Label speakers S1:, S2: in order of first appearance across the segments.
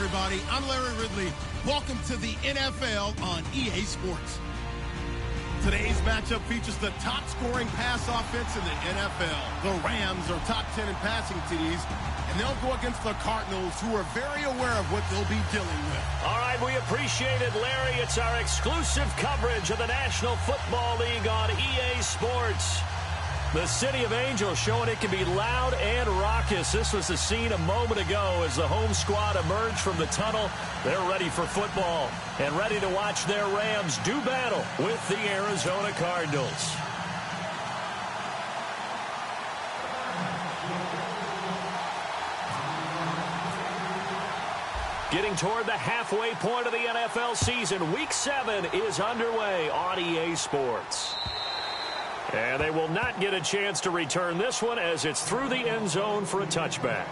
S1: everybody. I'm Larry Ridley. Welcome to the NFL on EA Sports. Today's matchup features the top-scoring pass offense in the NFL. The Rams are top 10 in passing TDs, and they'll go against the Cardinals, who are very aware of what they'll be dealing with.
S2: All right, we appreciate it, Larry. It's our exclusive coverage of the National Football League on EA Sports. The City of Angels showing it can be loud and raucous. This was the scene a moment ago as the home squad emerged from the tunnel. They're ready for football and ready to watch their Rams do battle with the Arizona Cardinals. Getting toward the halfway point of the NFL season, Week 7 is underway on EA Sports. And they will not get a chance to return this one as it's through the end zone for a touchback.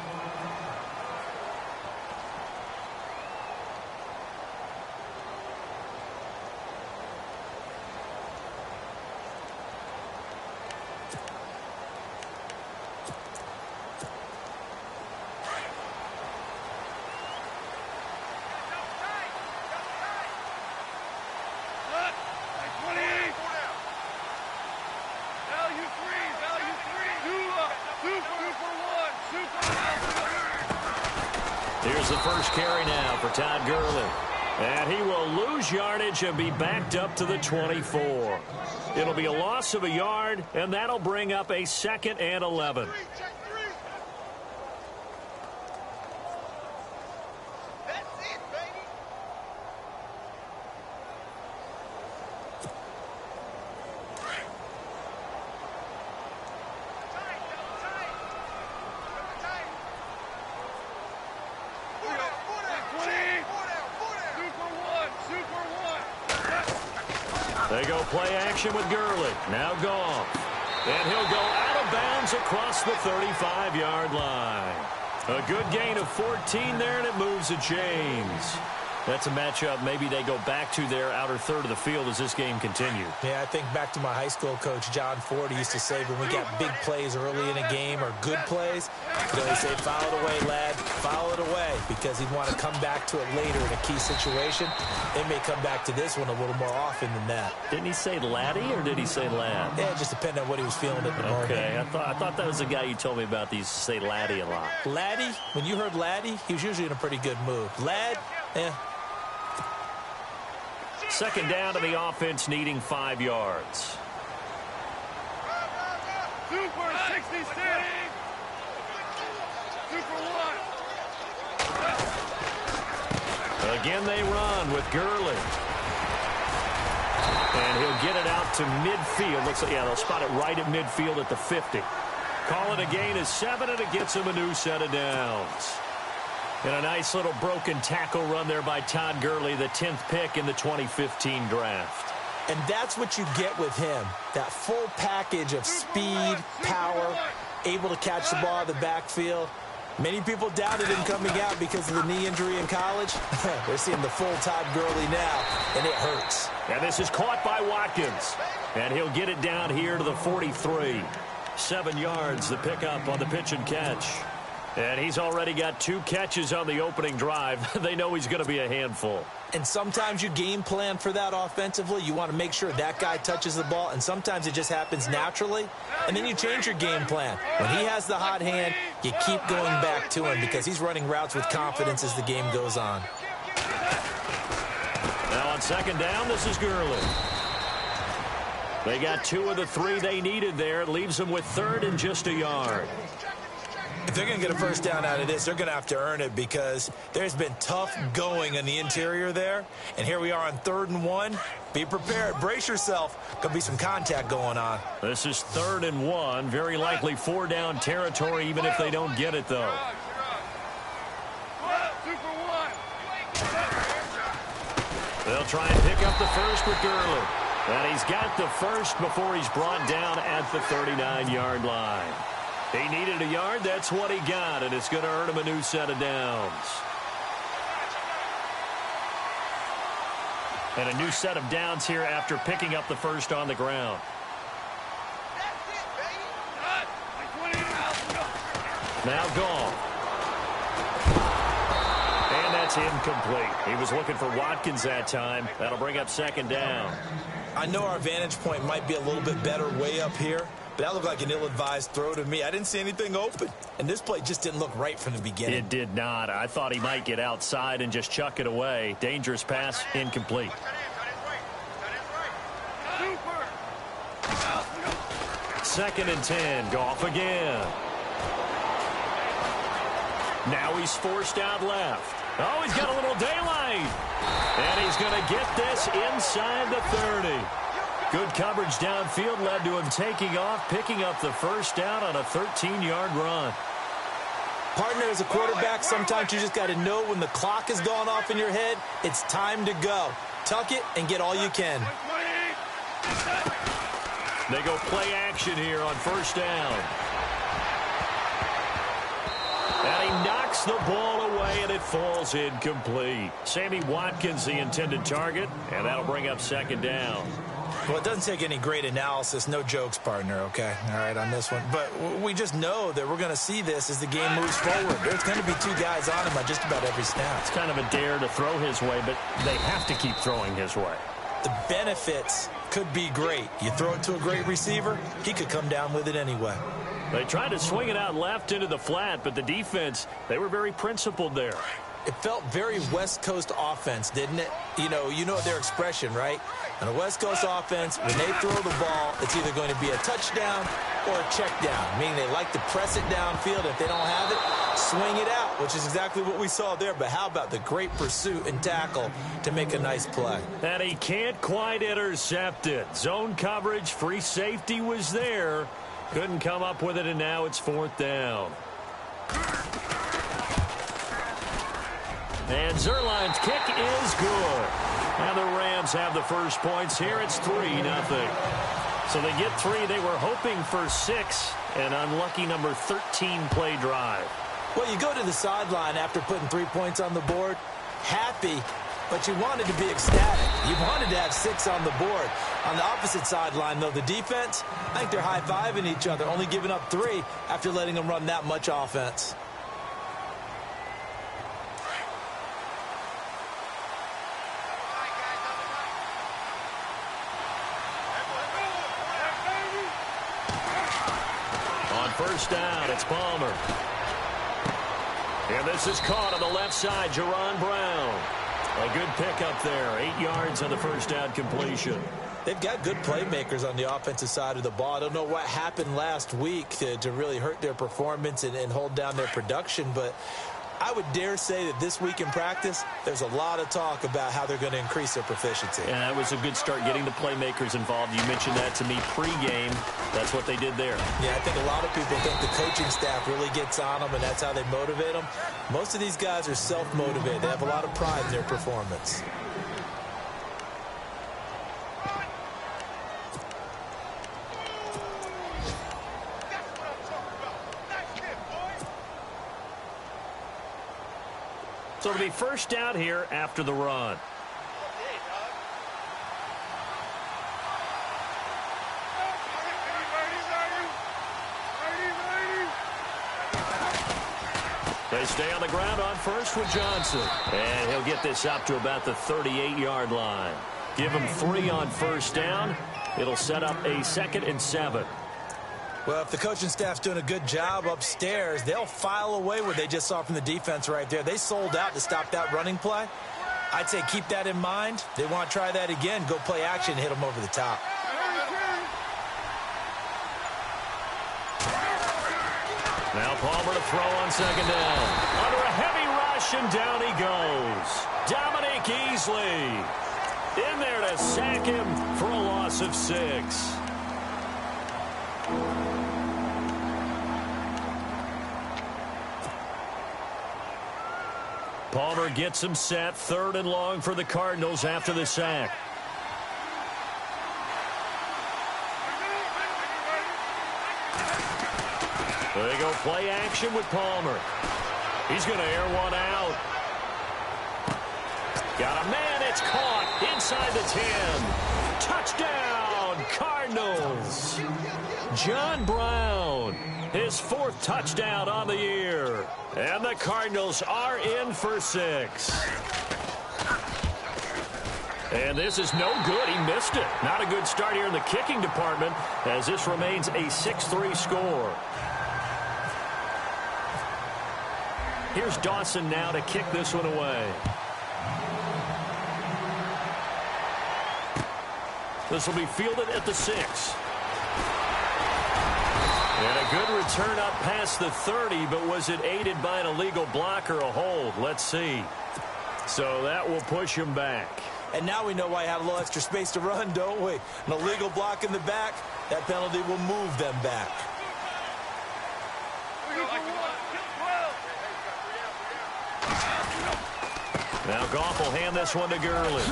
S2: Here's the first carry now for Todd Gurley. And he will lose yardage and be backed up to the 24. It'll be a loss of a yard, and that'll bring up a 2nd and 11. They go play action with Gurley. Now Goff. And he'll go out of bounds across the 35-yard line. A good gain of 14 there, and it moves the chains. That's a matchup maybe they go back to their outer third of the field as this game continues.
S3: Yeah, I think back to my high school coach, John Ford. He used to say when we got big plays early in a game or good plays, he'd always say, foul it away, lad, foul it away, because he'd want to come back to it later in a key situation. They may come back to this one a little more often than that.
S2: Didn't he say laddie or did he say lad?
S3: Yeah, it just depended on what he was feeling at the moment.
S2: Okay, I thought that was the guy you told me about. He used to say laddie a lot.
S3: Laddie, when you heard laddie, he was usually in a pretty good mood. Lad,
S2: Second down to the offense, needing 5 yards.
S4: Super 66. Super 1.
S2: Again, they run with Gurley. And he'll get it out to midfield. Looks like, yeah, they'll spot it right at midfield at the 50. Call it a gain of 7, and it gets him a new set of downs. And a nice little broken tackle run there by Todd Gurley, the 10th pick in the 2015 draft.
S3: And that's what you get with him, that full package of speed, power, able to catch the ball in the backfield. Many people doubted him coming out because of the knee injury in college. They're seeing the full Todd Gurley now, and it hurts.
S2: And this is caught by Watkins. And he'll get it down here to the 43. 7 yards, the pickup on the pitch and catch. And he's already got 2 catches on the opening drive. They know he's going to be a handful.
S3: And sometimes you game plan for that offensively. You want to make sure that guy touches the ball, and sometimes it just happens naturally. And then you change your game plan. When he has the hot hand, you keep going back to him because he's running routes with confidence as the game goes on.
S2: Now on second down, this is Gurley. They got 2 of the 3 they needed there. It leaves them with 3rd and just a yard.
S3: If they're going to get a first down out of this, they're going to have to earn it because there's been tough going in the interior there. And here we are on 3rd and 1. Be prepared. Brace yourself. Going to be some contact going on.
S2: This is 3rd and 1. Very likely 4-down territory, even if they don't get it, though. They'll try and pick up the first with Gurley. And he's got the first before he's brought down at the 39-yard line. He needed a yard. That's what he got, and it's going to earn him a new set of downs. And a new set of downs here after picking up the first on the ground. Now Goff. And that's It's incomplete. He was looking for Watkins that time. That'll bring up second down.
S3: I know our vantage point might be a little bit better way up here, but that looked like an ill-advised throw to me. I didn't see anything open, and this play just didn't look right from the beginning.
S2: It did not. I thought he might get outside and just chuck it away. Dangerous pass, incomplete. Second and 10. Goff again. Now he's forced out left. Oh, he's got a little daylight. And he's going to get this inside the 30. Good coverage downfield led to him taking off, picking up the first down on a 13-yard run.
S3: Partner, as a quarterback, sometimes you just got to know when the clock has gone off in your head, it's time to go. Tuck it and get all you can.
S2: They go play action here on first down. And he knocks the ball away, and it falls incomplete. Sammy Watkins, the intended target, and that'll bring up second down.
S3: Well, it doesn't take any great analysis. No jokes, partner, okay? All right, on this one. But we just know that we're going to see this as the game moves forward. There's going to be two guys on him on just about every snap.
S2: It's kind of a dare to throw his way, but they have to keep throwing his way.
S3: The benefits could be great. You throw it to a great receiver, he could come down with it anyway.
S2: They tried to swing it out left into the flat, but the defense, they were very principled there.
S3: It felt very West Coast offense, didn't it? You know their expression, right? On a West Coast offense, when they throw the ball, it's either going to be a touchdown or a check down, meaning they like to press it downfield. If they don't have it, swing it out, which is exactly what we saw there. But how about the great pursuit and tackle to make a nice play?
S2: And he can't quite intercept it. Zone coverage, free safety was there. Couldn't come up with it, and now it's fourth down. And Zerline's kick is good. And the Rams have the first points here. It's 3-0. So they get 3. They were hoping for 6. An unlucky number 13 play drive.
S3: Well, you go to the sideline after putting 3 points on the board, happy, but you wanted to be ecstatic. You wanted to have 6 on the board. On the opposite sideline, though, the defense, I think they're high-fiving each other, only giving up 3 after letting them run that much offense.
S2: On first down, it's Palmer. And this is caught on the left side, Jerron Brown. A good pickup there. 8 yards on the first down completion.
S3: They've got good playmakers on the offensive side of the ball. I don't know what happened last week to really hurt their performance and hold down their production, but I would dare say that this week in practice, there's a lot of talk about how they're going to increase their proficiency.
S2: And that was a good start, getting the playmakers involved. You mentioned that to me pregame. That's what they did there.
S3: Yeah, I think a lot of people think the coaching staff really gets on them, and that's how they motivate them. Most of these guys are self-motivated. They have a lot of pride in their performance.
S2: So it'll be first down here after the run. They stay on the ground on first with Johnson. And he'll get this up to about the 38-yard line. Give him 3 on first down. It'll set up a 2nd and 7.
S3: Well, if the coaching staff's doing a good job upstairs, they'll file away what they just saw from the defense right there. They sold out to stop that running play. I'd say keep that in mind. They want to try that again. Go play action and hit them over the top.
S2: Now Palmer to throw on second down. Under a heavy rush, and down he goes. Dominique Easley in there to sack him for a loss of 6. Palmer gets him set, 3rd and long for the Cardinals after the sack. They go play action with Palmer. He's going to air one out. Got a man, it's caught inside the 10. Touchdown, Cardinals. John Brown. His 4th touchdown on the year. And the Cardinals are in for 6. And this is no good. He missed it. Not a good start here in the kicking department as this remains a 6-3 score. Here's Dawson now to kick this one away. This will be fielded at the 6. And a good return up past the 30, but was it aided by an illegal block or a hold? Let's see. So that will push him back.
S3: And now we know why he had a little extra space to run, don't we? An illegal block in the back, that penalty will move them back.
S2: Now Goff will hand this one to Gurley.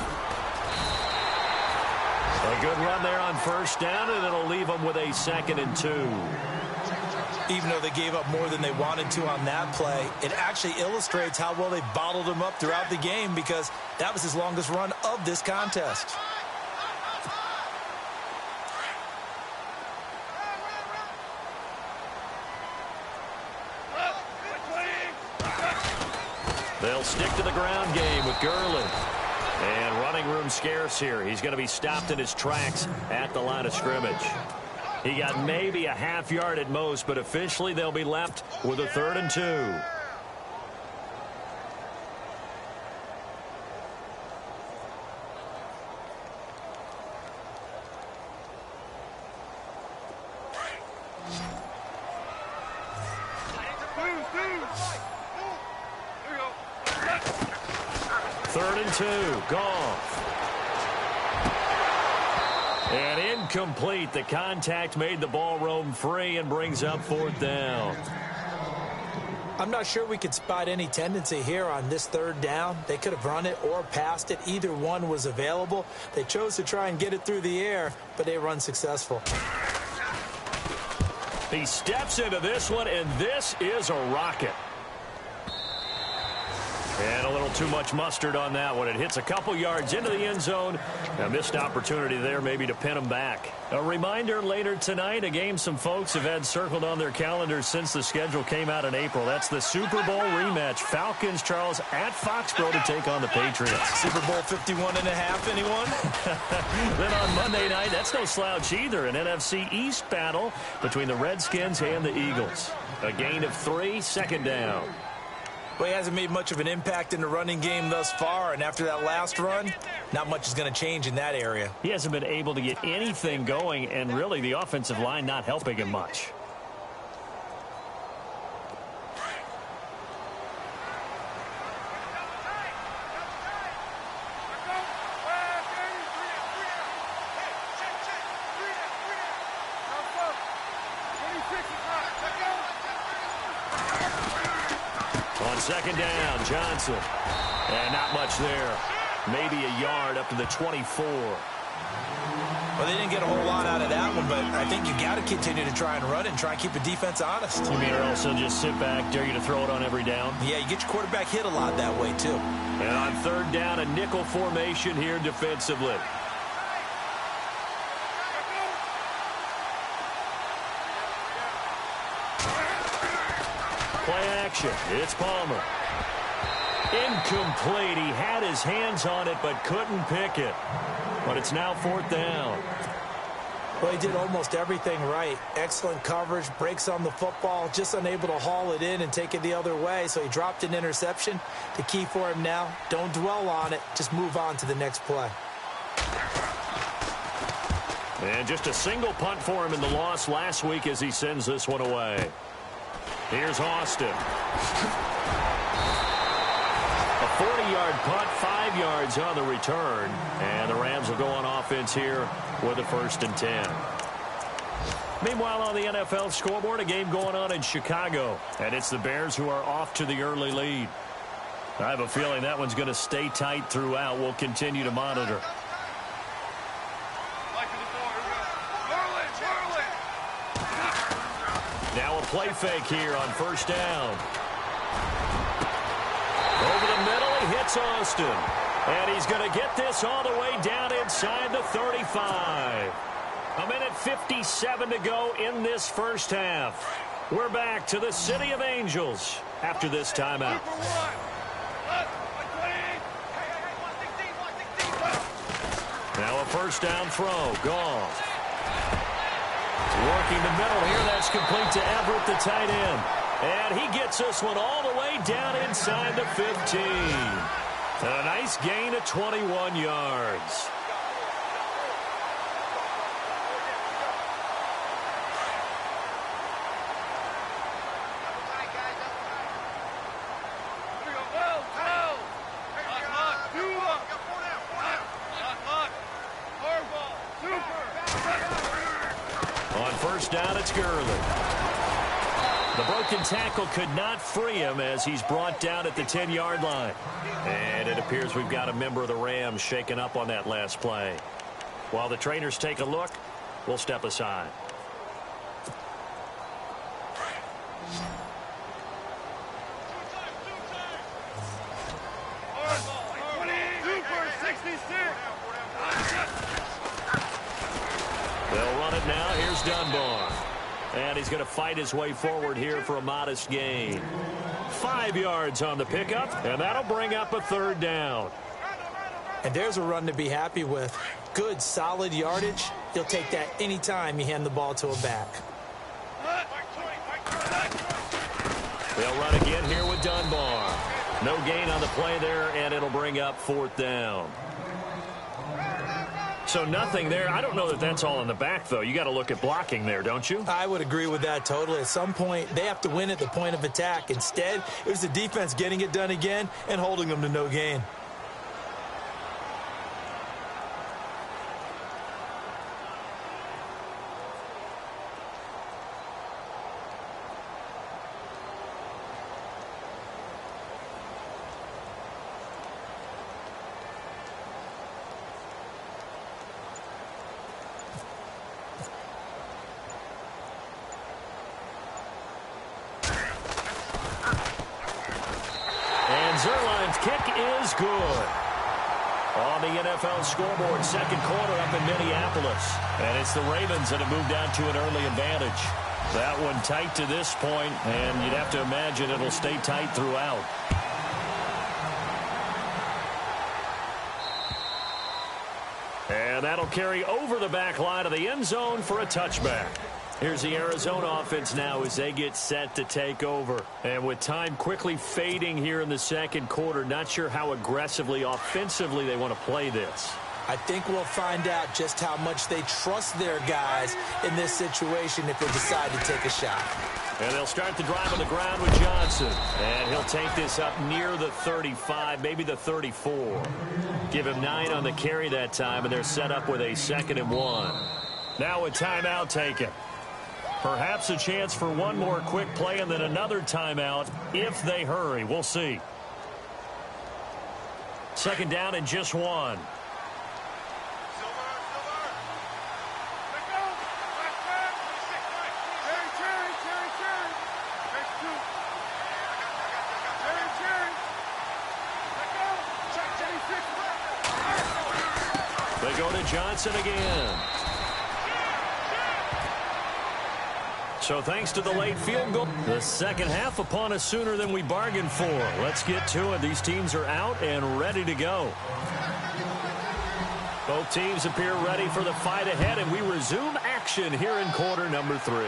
S2: A good run there on 1st down, and it'll leave them with a 2nd and 2.
S3: Even though they gave up more than they wanted to on that play, it actually illustrates how well they bottled him up throughout the game because that was his longest run of this contest.
S2: They'll stick to the ground game with Gurley. And running room scarce here. He's going to be stopped in his tracks at the line of scrimmage. He got maybe a half yard at most, but officially they'll be left with a 3rd and 2. Third and 2, Goff. And incomplete. The contact made the ball roam free and brings up 4th down.
S3: I'm not sure we could spot any tendency here on this 3rd down. They could have run it or passed it. Either one was available. They chose to try and get it through the air, but they were unsuccessful.
S2: He steps into this one, and this is a rocket. And a little too much mustard on that one. It hits a couple yards into the end zone. A missed opportunity there maybe to pin him back. A reminder later tonight, a game some folks have had circled on their calendars since the schedule came out in April. That's the Super Bowl rematch. Falcons, Charles, at Foxborough to take on the Patriots.
S3: Super Bowl 51.5, anyone?
S2: Then on Monday night, that's no slouch either. An NFC East battle between the Redskins and the Eagles. A gain of 3, 2nd down.
S3: Well, he hasn't made much of an impact in the running game thus far, and after that last run, not much is going to change in that area.
S2: He hasn't been able to get anything going, and really the offensive line not helping him much. On 2nd down, Johnson. And not much there. Maybe a yard up to the 24.
S3: Well, they didn't get a whole lot out of that one, but I think you got to continue to try and run it and try and keep the defense honest.
S2: You mean or else they'll just sit back, dare you to throw it on every down?
S3: Yeah, you get your quarterback hit a lot that way, too.
S2: And on 3rd down, a nickel formation here defensively. Play action. It's Palmer. Incomplete. He had his hands on it but couldn't pick it. But it's now 4th down.
S3: Well, he did almost everything right. Excellent coverage, breaks on the football, just unable to haul it in and take it the other way. So he dropped an interception. The key for him now, don't dwell on it. Just move on to the next play.
S2: And just a single punt for him in the loss last week as he sends this one away. Here's Austin. A 40-yard punt, 5 yards on the return. And the Rams will go on offense here with a 1st and 10. Meanwhile, on the NFL scoreboard, a game going on in Chicago. And it's the Bears who are off to the early lead. I have a feeling that one's going to stay tight throughout. We'll continue to monitor. Now a play fake here on 1st down. Over the middle, he hits Austin. And he's going to get this all the way down inside the 35. A minute 57 to go in this first half. We're back to the City of Angels after this timeout. Now a first down throw. Goff. Working the middle here. That's complete to Everett, the tight end. And he gets this one all the way down inside the 15. A nice gain of 21 yards. On first down, it's Gurley. The broken tackle could not free him as he's brought down at the 10-yard line. And it appears we've got a member of the Rams shaken up on that last play. While the trainers take a look, we'll step aside. They'll run it now. Here's Dunbar. And he's going to fight his way forward here for a modest gain. 5 yards on the pickup, and that'll bring up a third down.
S3: And there's a run to be happy with. Good, solid yardage. He'll take that anytime you hand the ball to a back.
S2: They'll run again here with Dunbar. No gain on the play there, and it'll bring up fourth down. So nothing there. I don't know that that's all in the back, though. You got to look at blocking there, don't you?
S3: I would agree with that totally. At some point, they have to win at the point of attack. Instead, it was the defense getting it done again and holding them to no gain.
S2: Zerline's kick is good. On the NFL scoreboard, second quarter up in Minneapolis. And it's the Ravens that have moved out to an early advantage. That one tight to this point, and you'd have to imagine it'll stay tight throughout. And that'll carry over the back line of the end zone for a touchback. Here's the Arizona offense now as they get set to take over. And with time quickly fading here in the second quarter, not sure how aggressively, offensively they want to play this.
S3: I think we'll find out just how much they trust their guys in this situation if they decide to take a shot.
S2: And they'll start the drive on the ground with Johnson. And he'll take this up near the 35, maybe the 34. Give him 9 on the carry that time, and they're set up with a 2nd and 1. Now a timeout taken. Perhaps a chance for one more quick play and then another timeout if they hurry. We'll see. 2nd down and just 1. They go to Johnson again. So thanks to the late field goal, the second half upon us sooner than we bargained for. Let's get to it. These teams are out and ready to go. Both teams appear ready for the fight ahead, and we resume action here in quarter number 3.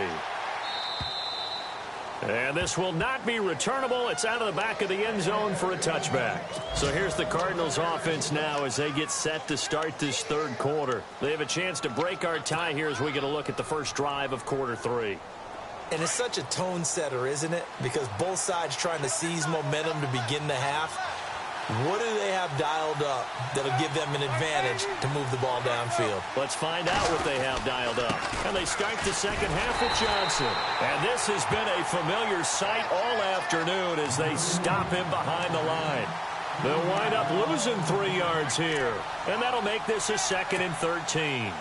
S2: And this will not be returnable. It's out of the back of the end zone for a touchback. So here's the Cardinals offense now as they get set to start this third quarter. They have a chance to break our tie here as we get a look at the first drive of quarter 3.
S3: And it's such a tone setter, isn't it? Because both sides trying to seize momentum to begin the half. What do they have dialed up that'll give them an advantage to move the ball downfield?
S2: Let's find out what they have dialed up. And they start the second half with Johnson. And this has been a familiar sight all afternoon as they stop him behind the line. They'll wind up losing 3 yards here. And that'll make this a 2nd and 13.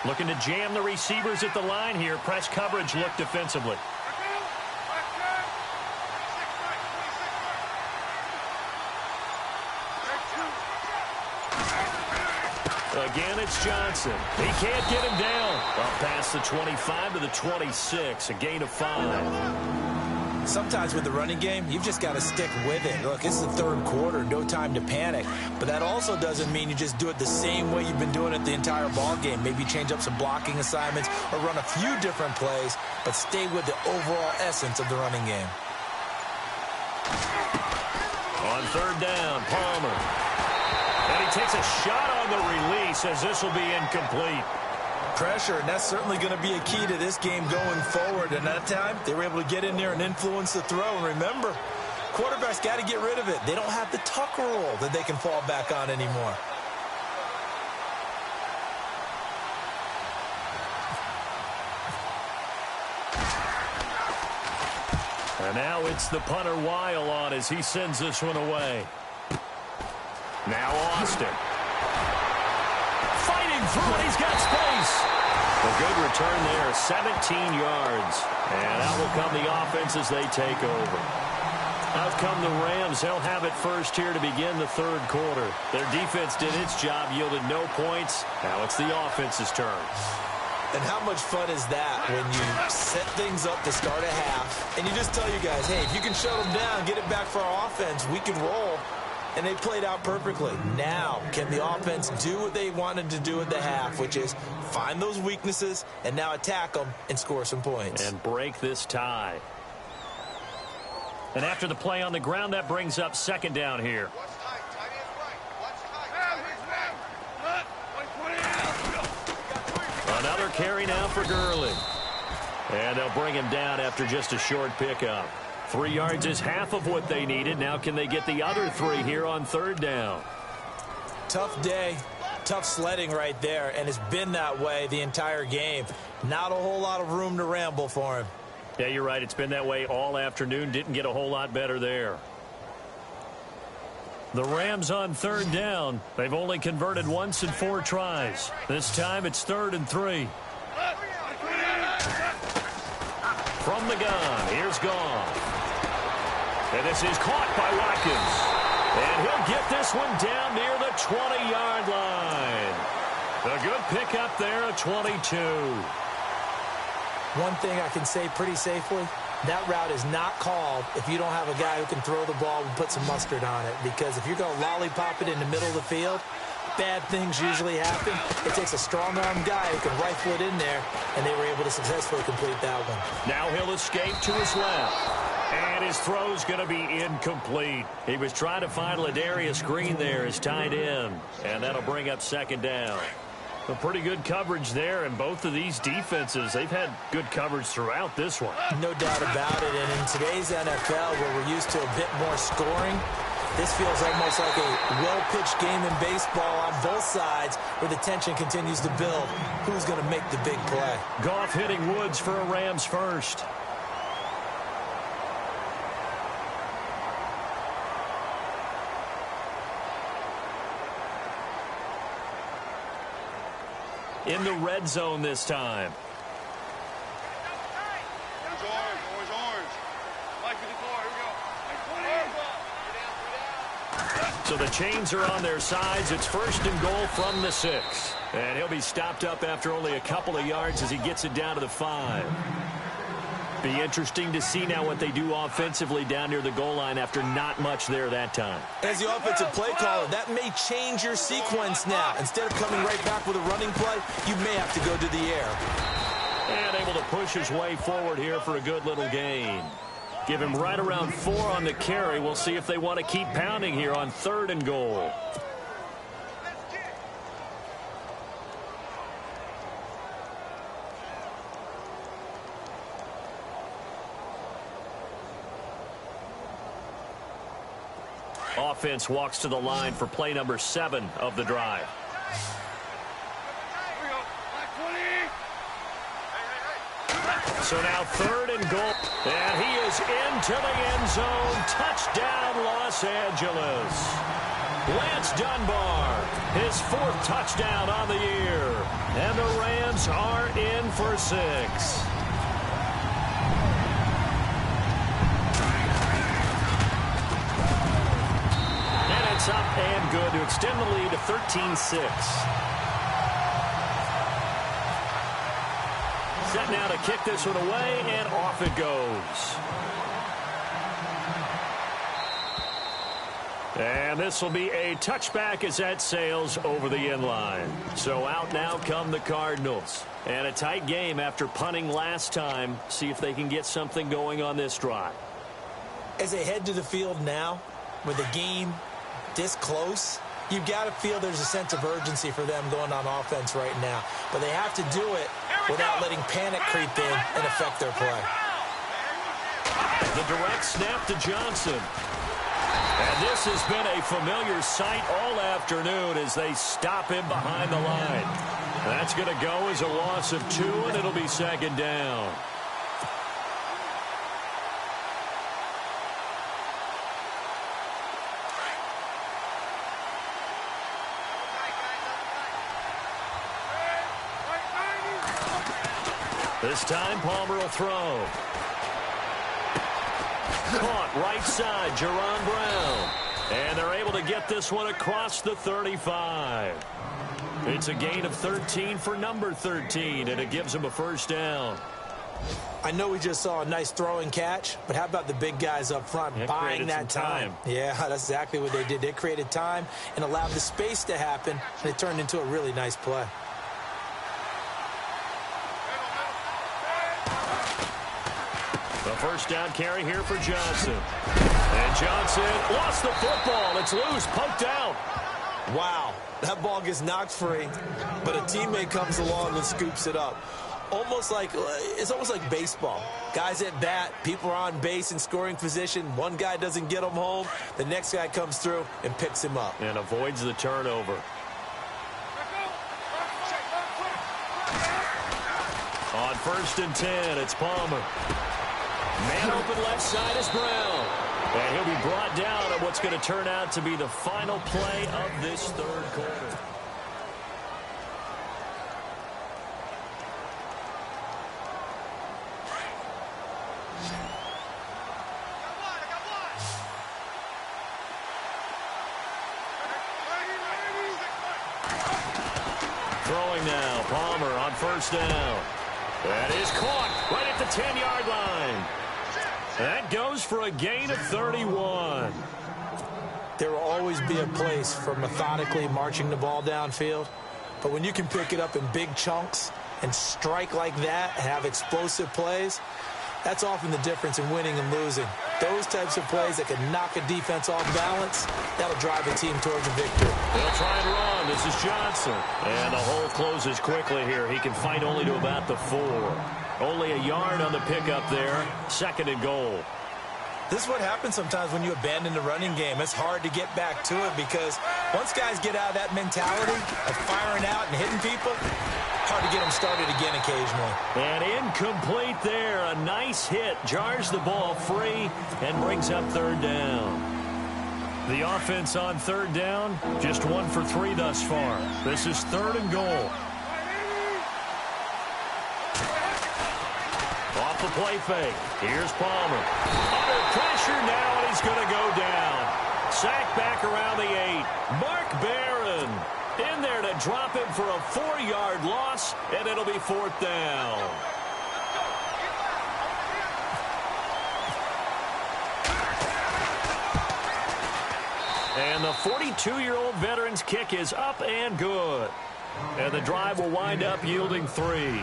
S2: Looking to jam the receivers at the line here. Press coverage look defensively. Again, it's Johnson. He can't get him down. Up past the 25 to the 26, a gain of 5.
S3: Sometimes with the running game, you've just got to stick with it. Look, it's the third quarter, no time to panic. But that also doesn't mean you just do it the same way you've been doing it the entire ball game. Maybe change up some blocking assignments or run a few different plays, but stay with the overall essence of the running game.
S2: On third down, Palmer. And he takes a shot on the release as this will be incomplete.
S3: Pressure, and that's certainly going to be a key to this game going forward. And that time, they were able to get in there and influence the throw. And remember, quarterbacks got to get rid of it. They don't have the tucker roll that they can fall back on anymore.
S2: And now it's the punter Weil on as he sends this one away. Now Austin. Fighting through it. He's got space. A good return there, 17 yards. And out will come the offense as they take over. Out come the Rams. They'll have it first here to begin the third quarter. Their defense did its job, yielded no points. Now it's the offense's turn.
S3: And how much fun is that when you set things up to start a half, and you just tell you guys, hey, if you can shut them down, get it back for our offense, we can roll. And they played out perfectly. Now, can the offense do what they wanted to do at the half, which is find those weaknesses and now attack them and score some points.
S2: And break this tie. And after the play on the ground, that brings up second down here. Another carry now for Gurley. And they'll bring him down after just a short pickup. 3 yards is half of what they needed. Now can they get the other 3 here on third down?
S3: Tough day, tough sledding right there, and it's been that way the entire game. Not a whole lot of room to ramble for him.
S2: Yeah, you're right. It's been that way all afternoon. Didn't get a whole lot better there. The Rams on third down. They've only converted once in 4 tries. This time it's 3rd and 3. From the gun, here's Goff. And this is caught by Watkins. And he'll get this one down near the 20-yard line. A good pickup there at 22.
S3: One thing I can say pretty safely, that route is not called if you don't have a guy who can throw the ball and put some mustard on it. Because if you're going to lollipop it in the middle of the field, bad things usually happen. It takes a strong-arm guy who can rifle it in there, and they were able to successfully complete that one.
S2: Now he'll escape to his left. And his throw's going to be incomplete. He was trying to find Ladarius Green there as tight end. And that'll bring up second down. A pretty good coverage there, and both of these defenses, they've had good coverage throughout this one.
S3: No doubt about it. And in today's NFL, where we're used to a bit more scoring, this feels almost like a well-pitched game in baseball on both sides where the tension continues to build. Who's going to make the big play?
S2: Goff hitting Woods for a Rams first. In the red zone this time. So the chains are on their sides. It's 1st and goal from the 6. And he'll be stopped up after only a couple of yards as he gets it down to the 5. Be interesting to see now what they do offensively down near the goal line after not much there that time.
S3: As the offensive play caller, that may change your sequence now. Instead of coming right back with a running play, you may have to go to the air.
S2: And able to push his way forward here for a good little gain. Give him right around 4 on the carry. We'll see if they want to keep pounding here on 3rd and goal. Offense walks to the line for play number 7 of the drive. So now 3rd and goal. And he is into the end zone. Touchdown, Los Angeles. Lance Dunbar, his 4th touchdown on the year. And the Rams are in for 6. Up and good to extend the lead to 13-6. Set now to kick this one away, and off it goes. And this will be a touchback as that sails over the inline. So out now come the Cardinals. And a tight game after punting last time. See if they can get something going on this drive.
S3: As they head to the field now, with the game this close, you've got to feel there's a sense of urgency for them going on offense right now. But they have to do it without letting panic creep in and affect their play.
S2: The direct snap to Johnson. And this has been a familiar sight all afternoon as they stop him behind the line. That's going to go as a loss of 2, and it'll be second down. This time, Palmer will throw. Caught right side, Jerron Brown. And they're able to get this one across the 35. It's a gain of 13 for number 13, and it gives them a first down.
S3: I know we just saw a nice throwing catch, but how about the big guys up front buying that time? Yeah, that's exactly what they did. They created time and allowed the space to happen, and it turned into a really nice play.
S2: First down carry here for Johnson. And Johnson lost the football. It's loose, poked out.
S3: Wow, that ball gets knocked free, but a teammate comes along and scoops it up. It's almost like baseball. Guys at bat, people are on base in scoring position. One guy doesn't get him home. The next guy comes through and picks him up.
S2: And avoids the turnover. On 1st and 10, it's Palmer. Man open left side is Brown. And he'll be brought down at what's going to turn out to be the final play of this third quarter. Throwing now, Palmer on 1st down. That is caught right at the 10-yard line. That goes for a gain of 31.
S3: There will always be a place for methodically marching the ball downfield, but when you can pick it up in big chunks and strike like that and have explosive plays, that's often the difference in winning and losing. Those types of plays that can knock a defense off balance, that'll drive a team towards a victory.
S2: They'll try and run. This is Johnson. And the hole closes quickly here. He can fight only to about the 4. Only a yard on the pickup there. 2nd and goal.
S3: This is what happens sometimes when you abandon the running game. It's hard to get back to it because once guys get out of that mentality of firing out and hitting people, hard to get them started again occasionally.
S2: And incomplete there. A nice hit. Jars the ball free and brings up 3rd down. The offense on 3rd down, just 1 for 3 thus far. This is 3rd and goal. Off the play fake. Here's Palmer. Under pressure now, and he's going to go down. Sacked back around the 8. Mark Barron in there to drop him for a 4-yard loss, and it'll be 4th down. And the 42-year-old veteran's kick is up and good. And the drive will wind up yielding 3.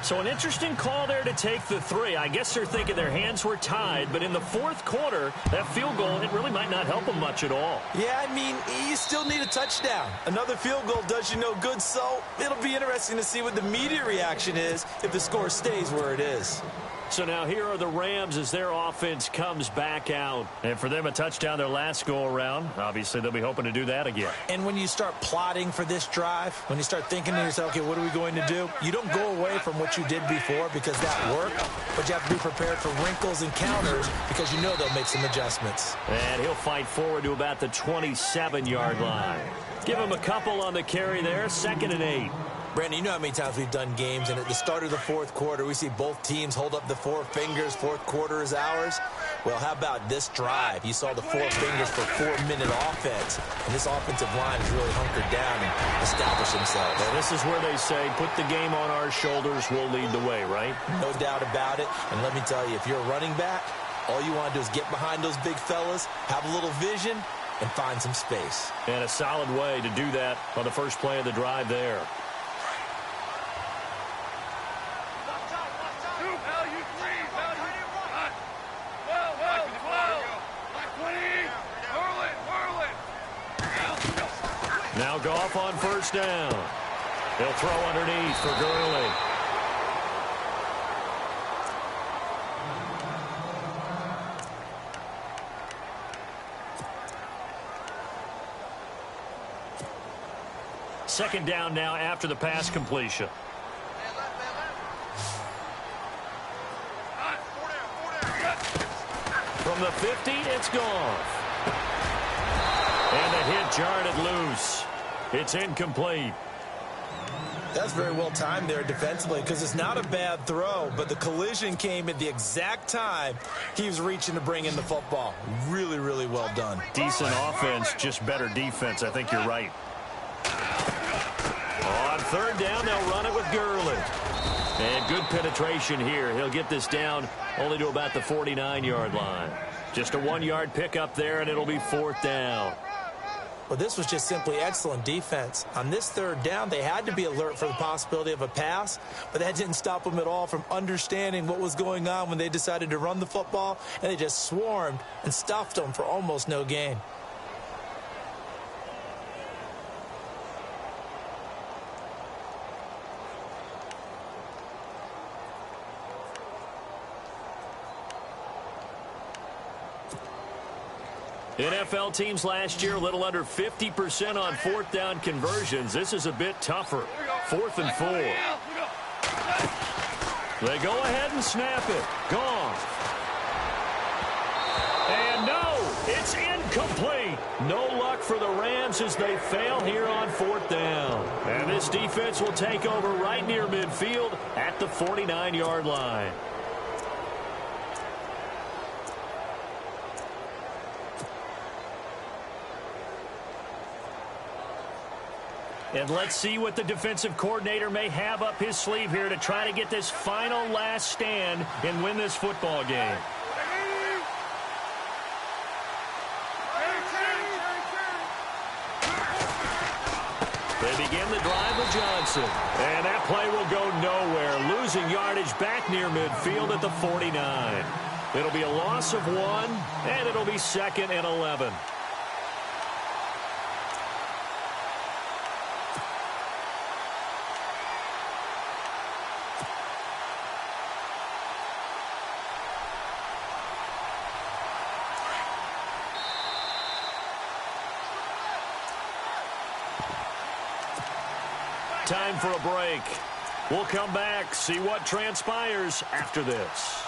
S2: So an interesting call there to take the 3. I guess they're thinking their hands were tied, but in the 4th quarter, that field goal, it really might not help them much at all.
S3: Yeah, I mean, you still need a touchdown. Another field goal does you no good, so it'll be interesting to see what the media reaction is if the score stays where it is.
S2: So now here are the Rams as their offense comes back out. And for them, a touchdown their last go-around. Obviously, they'll be hoping to do that again.
S3: And when you start plotting for this drive, when you start thinking to yourself, okay, what are we going to do? You don't go away from what you did before because that worked, but you have to be prepared for wrinkles and counters because you know they'll make some adjustments.
S2: And he'll fight forward to about the 27-yard line. Give him a couple on the carry there, 2nd and 8.
S3: Brandon, you know how many times we've done games, and at the start of the fourth quarter, we see both teams hold up the four fingers, fourth quarter is ours. Well, how about this drive? You saw the four fingers for 4-minute offense, and this offensive line has really hunkered down and established themselves.
S2: And this is where they say, put the game on our shoulders, we'll lead the way, right?
S3: No doubt about it, and let me tell you, if you're a running back, all you want to do is get behind those big fellas, have a little vision, and find some space.
S2: And a solid way to do that on the first play of the drive there. Now Goff on first down. He'll throw underneath for Gurley. Second down now after the pass completion. From the 50, it's Goff. And the hit jarred it loose. It's incomplete.
S3: That's very well timed there defensively because it's not a bad throw, but the collision came at the exact time he was reaching to bring in the football. Really, really well done.
S2: Decent offense, just better defense. I think you're right. On third down, they'll run it with Gurley. And good penetration here. He'll get this down only to about the 49-yard line. Just a 1-yard pickup there, and it'll be fourth down.
S3: Well, this was just simply excellent defense. On this third down, they had to be alert for the possibility of a pass, but that didn't stop them at all from understanding what was going on when they decided to run the football, and they just swarmed and stuffed them for almost no gain.
S2: NFL teams last year a little under 50% on fourth down conversions. This is a bit tougher. 4th and 4. They go ahead and snap it. Gone. And no, it's incomplete. No luck for the Rams as they fail here on fourth down. And this defense will take over right near midfield at the 49-yard line. And let's see what the defensive coordinator may have up his sleeve here to try to get this final last stand and win this football game. They begin the drive with Johnson. And that play will go nowhere, losing yardage back near midfield at the 49. It'll be a loss of 1, and it'll be 2nd and 11. Time for a break. We'll come back, see what transpires after this.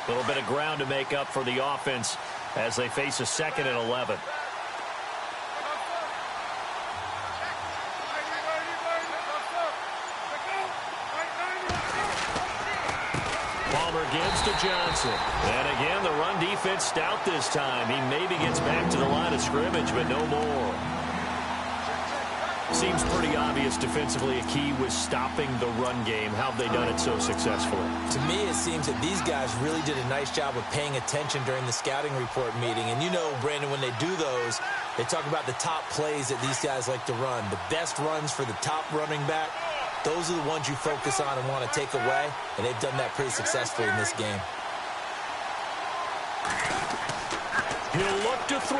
S2: A little bit of ground to make up for the offense as they face a 2nd and 11. Gives to Johnson. And again, the run defense stout this time. He maybe gets back to the line of scrimmage, but no more. Seems pretty obvious defensively a key was stopping the run game. How have they done it so successfully?
S3: To me, it seems that these guys really did a nice job of paying attention during the scouting report meeting. And you know, Brandon, when they do those, they talk about the top plays that these guys like to run. The best runs for the top running back. Those are the ones you focus on and want to take away, and they've done that pretty successfully in this game.
S2: He'll look to throw.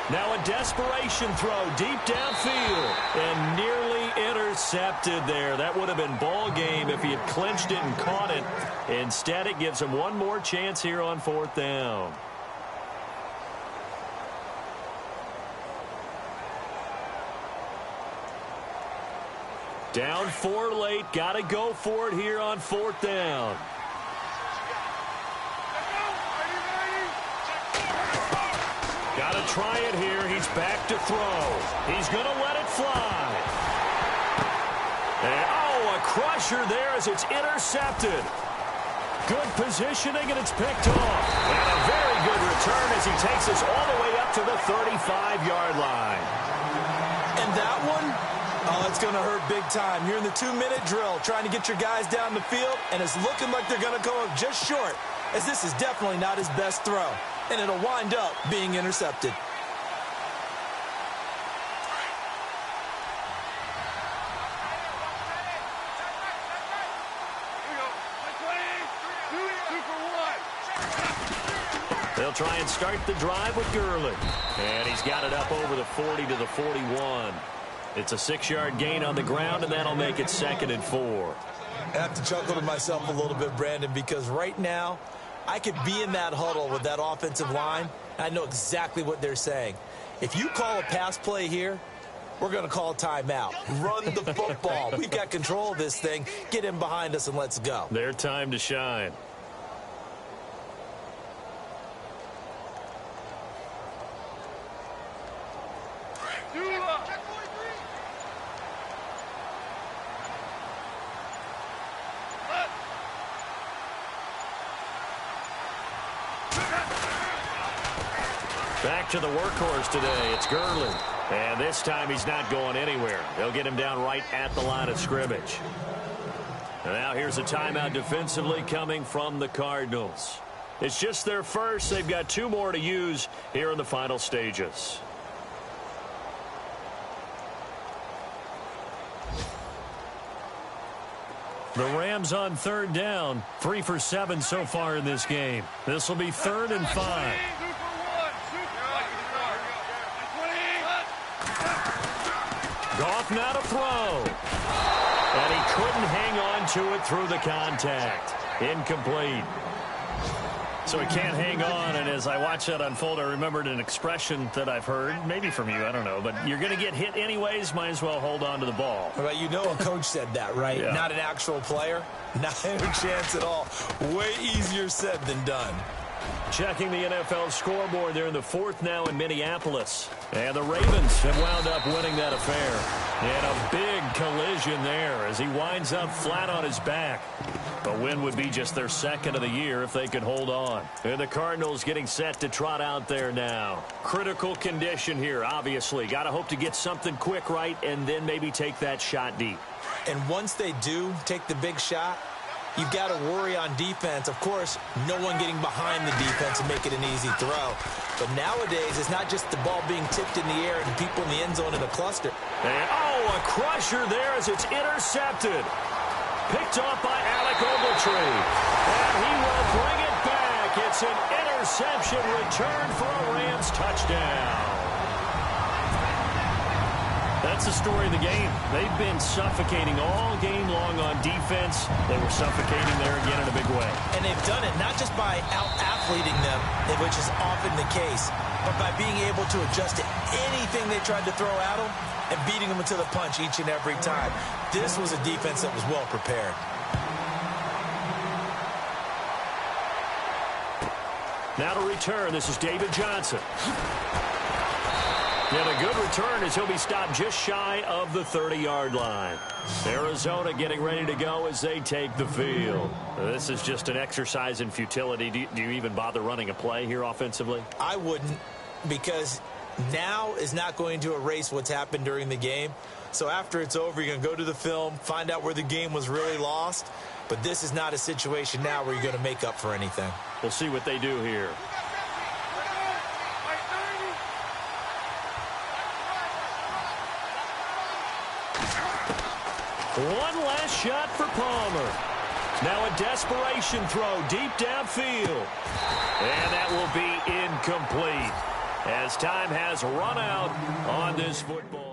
S2: Now a desperation throw deep downfield, and nearly intercepted there. That would have been ball game if he had clinched it and caught it. Instead, it gives him one more chance here on fourth down. Down 4 late. Got to go for it here on 4th down. Got to try it here. He's back to throw. He's going to let it fly. And, a crusher there as it's intercepted. Good positioning, and it's picked off. And a very good return as he takes us all the way up to the 35-yard line.
S3: And that one, it's going to hurt big time. You're in the 2-minute drill trying to get your guys down the field, and it's looking like they're going to go up just short, as this is definitely not his best throw. And it'll wind up being intercepted.
S2: They'll try and start the drive with Gurley. And he's got it up over the 40 to the 41. It's a 6-yard gain on the ground, and that'll make it 2nd and 4.
S3: I have to chuckle to myself a little bit, Brandon, because right now I could be in that huddle with that offensive line. I know exactly what they're saying. If you call a pass play here, we're going to call timeout. Run the football. We've got control of this thing. Get in behind us and let's go.
S2: Their time to shine. Back to the workhorse today. It's Gurley. And this time he's not going anywhere. They'll get him down right at the line of scrimmage. And now here's a timeout defensively coming from the Cardinals. It's just their first. They've got 2 more to use here in the final stages. The Rams on 3rd down. 3 for 7 so far in this game. This will be 3rd and 5. Goff now to throw. And he couldn't hang on to it through the contact. Incomplete. So he can't hang on, and as I watch that unfold, I remembered an expression that I've heard, maybe from you, I don't know, but you're going to get hit anyways, might as well hold on to the ball.
S3: Well, you know a coach said that, right?
S2: Yeah.
S3: Not an actual player. Not a chance at all. Way easier said than done.
S2: Checking the NFL scoreboard, they're in the 4th now in Minneapolis. And the Ravens have wound up winning that affair. And a big collision there as he winds up flat on his back. A win would be just their 2nd of the year if they could hold on. And the Cardinals getting set to trot out there now. Critical condition here, obviously. Got to hope to get something quick right and then maybe take that shot deep.
S3: And once they do take the big shot, you've got to worry on defense. Of course, no one getting behind the defense and make it an easy throw. But nowadays, it's not just the ball being tipped in the air and people in the end zone in a cluster.
S2: And, a crusher there as it's intercepted. Picked off by Alec Ogletree. And he will bring it back. It's an interception return for a Rams touchdown. That's the story of the game. They've been suffocating all game long on defense. They were suffocating there again in a big way.
S3: And they've done it not just by out-athleting them, which is often the case, but by being able to adjust to anything they tried to throw at them and beating them to the punch each and every time. This was a defense that was well prepared.
S2: Now to return, this is David Johnson. And a good return as he'll be stopped just shy of the 30-yard line. Arizona getting ready to go as they take the field. This is just an exercise in futility. Do you even bother running a play here offensively?
S3: I wouldn't, because now is not going to erase what's happened during the game. So after it's over, you're going to go to the film, find out where the game was really lost. But this is not a situation now where you're going to make up for anything.
S2: We'll see what they do here. One last shot for Palmer. Now a desperation throw deep downfield. And that will be incomplete as time has run out on this football.